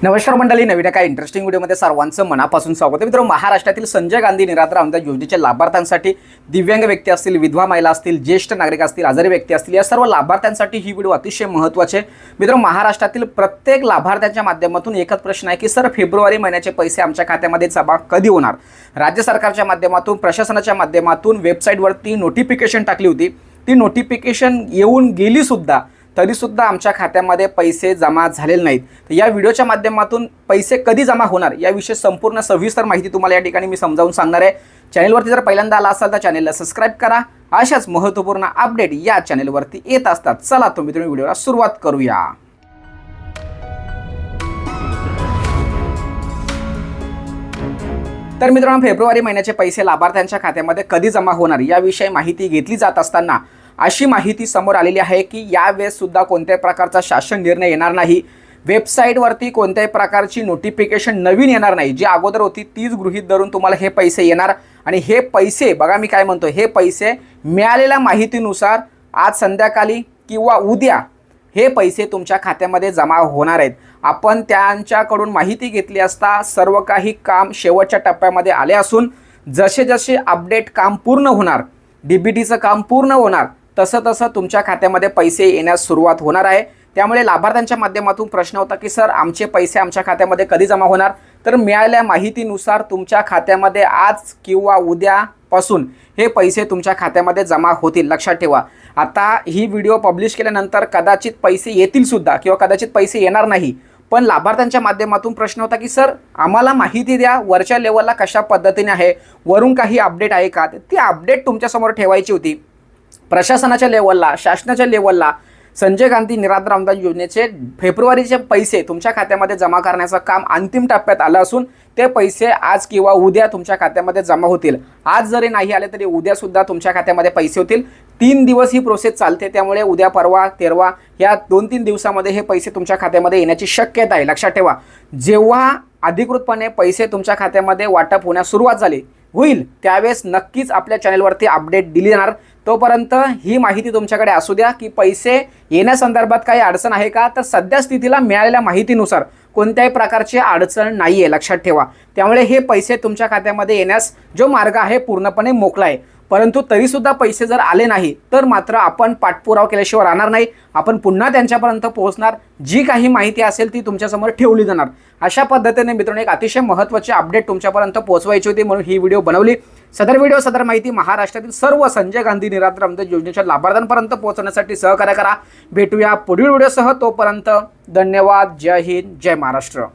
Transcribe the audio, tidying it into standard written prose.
नमस्कार मंडळी, नवीन एका इंटरेस्टिंग व्हिडिओमध्ये सर्वांचं मनापासून स्वागत आहे. मित्रांनो, महाराष्ट्रातील संजय गांधी निराधार अनुदान योजनेच्या लाभार्थ्यांसाठी दिव्यांग व्यक्ती असतील, विधवा महिला असतील, ज्येष्ठ नागरिक असतील, आजारी व्यक्ती असतील, या सर्व लाभार्थ्यांसाठी ही व्हिडिओ अतिशय महत्त्वाची आहे. मित्रांनो, महाराष्ट्रातील प्रत्येक लाभार्थ्यांच्या माध्यमातून एकच प्रश्न आहे की सर, फेब्रुवारी महिन्याचे पैसे आमच्या खात्यामध्ये जमा कधी होणार? राज्य सरकारच्या माध्यमातून, प्रशासनाच्या माध्यमातून वेबसाईटवरती नोटिफिकेशन टाकली होती. ती नोटिफिकेशन येऊन गेली सुद्धा, तरीसुद्धा आमच्या खात्यामध्ये पैसे जमा झालेले नाहीत. तर या व्हिडिओच्या माध्यमातून पैसे कधी जमा होणार याविषयी संपूर्ण सविस्तर माहिती तुम्हाला या ठिकाणी मी समजावून सांगणार आहे. चॅनलवरती जर पहिल्यांदा आला असाल तर चॅनलला सबस्क्राईब करा. अशाच महत्त्वपूर्ण अपडेट या चॅनलवरती येत असतात. चला तुम्ही व्हिडिओला सुरुवात करूया. तर मित्रांनो, फेब्रुवारी महिन्याचे पैसे लाभार्थ्यांच्या खात्यामध्ये कधी जमा होणार याविषयी माहिती घेतली जात असताना अशी माहिती समोर आलेली आहे की यावेळेस सुद्धा कोणत्याही प्रकारचा शासन निर्णय येणार नाही. वेबसाईटवरती कोणत्याही प्रकारची नोटिफिकेशन नवीन येणार नाही. जी अगोदर होती तीच गृहीत धरून तुम्हाला हे पैसे येणार. आणि हे पैसे बघा, मी काय म्हणतो, हे पैसे मिळालेल्या माहितीनुसार आज संध्याकाळी किंवा उद्या हे पैसे तुमच्या खात्यामध्ये जमा होणार आहेत. आपण त्यांच्याकडून माहिती घेतली असता सर्व काही काम शेवटच्या टप्प्यामध्ये आले असून जसे जसे अपडेट काम पूर्ण होणार, DBTचं काम पूर्ण होणार, तसं तसं तुमच्या खात्यामध्ये पैसे येण्यास सुरुवात होणार आहे. त्यामुळे लाभार्थ्यांच्या माध्यमातून प्रश्न होता की सर, आमचे पैसे आमच्या खात्यामध्ये कधी जमा होणार? तर मिळालेल्या माहितीनुसार तुमच्या खात्यामध्ये आज किंवा उद्यापासून हे पैसे तुमच्या खात्यामध्ये जमा होतील. लक्षात ठेवा, आता ही व्हिडिओ पब्लिश केल्यानंतर कदाचित पैसे येतील सुद्धा किंवा कदाचित पैसे येणार नाही. पण लाभार्थ्यांच्या माध्यमातून प्रश्न होता की सर, आम्हाला माहिती द्या, वरच्या लेवलला कशा पद्धतीने आहे, वरून काही अपडेट आहे का? ती अपडेट तुमच्यासमोर ठेवायची होती. प्रशासनाच्या लेवलला, शासनाच्या लेवलला संजय गांधी निराधार अनुदान योजनेचे फेब्रुवारीचे पैसे तुमच्या खात्यामध्ये जमा करण्याचं काम अंतिम टप्प्यात आलं असून ते पैसे आज किंवा उद्या तुमच्या खात्यामध्ये जमा होतील. आज जरी नाही आले तरी उद्यासुद्धा तुमच्या खात्यामध्ये पैसे होतील. 3 दिवस ही प्रोसेस चालते. त्यामुळे उद्या, परवा, तेरवा या 2-3 दिवसामध्ये हे पैसे तुमच्या खात्यामध्ये येण्याची शक्यता आहे. लक्षात ठेवा, जेव्हा अधिकृतपणे पैसे तुमच्या खात्यामध्ये वाटप होण्यास सुरुवात होईल त्यावेळेस नक्कीच आपल्या चॅनलवरती अपडेट दिली जाणार. तोपर्यंत ही माहिती तुमच्याकडे असू द्या की पैसे येण्यासंदर्भात काही अडचण आहे का? तर सध्या स्थितीला मिळालेल्या माहितीनुसार कोणत्याही प्रकारची अडचण नाही आहे. लक्षात ठेवा, त्यामुळे हे पैसे तुमच्या खात्यामध्ये येण्यास जो मार्ग आहे पूर्णपणे मोकळा आहे. परंतु तरीसुद्धा पैसे जर आले नाही तर मात्र आपण पाठपुरावा केल्याशिवाय राहणार नाही. आपण पुन्हा त्यांच्यापर्यंत पोहोचणार. जी काही माहिती असेल ती तुमच्यासमोर ठेवली जाणार. अशा पद्धतीने मित्रांनो, एक अतिशय महत्त्वाची अपडेट तुमच्यापर्यंत पोहोचवायची होती म्हणून ही व्हिडिओ बनवली. सदर माहिती महाराष्ट्रातील सर्व संजय गांधी निराधार अनुदान योजनेच्या लाभार्थ्यांपर्यंत पोहोचण्यासाठी सहकार्य करा. भेटूया पुढील व्हिडिओसह. तोपर्यंत धन्यवाद. जय हिंद, जय महाराष्ट्र.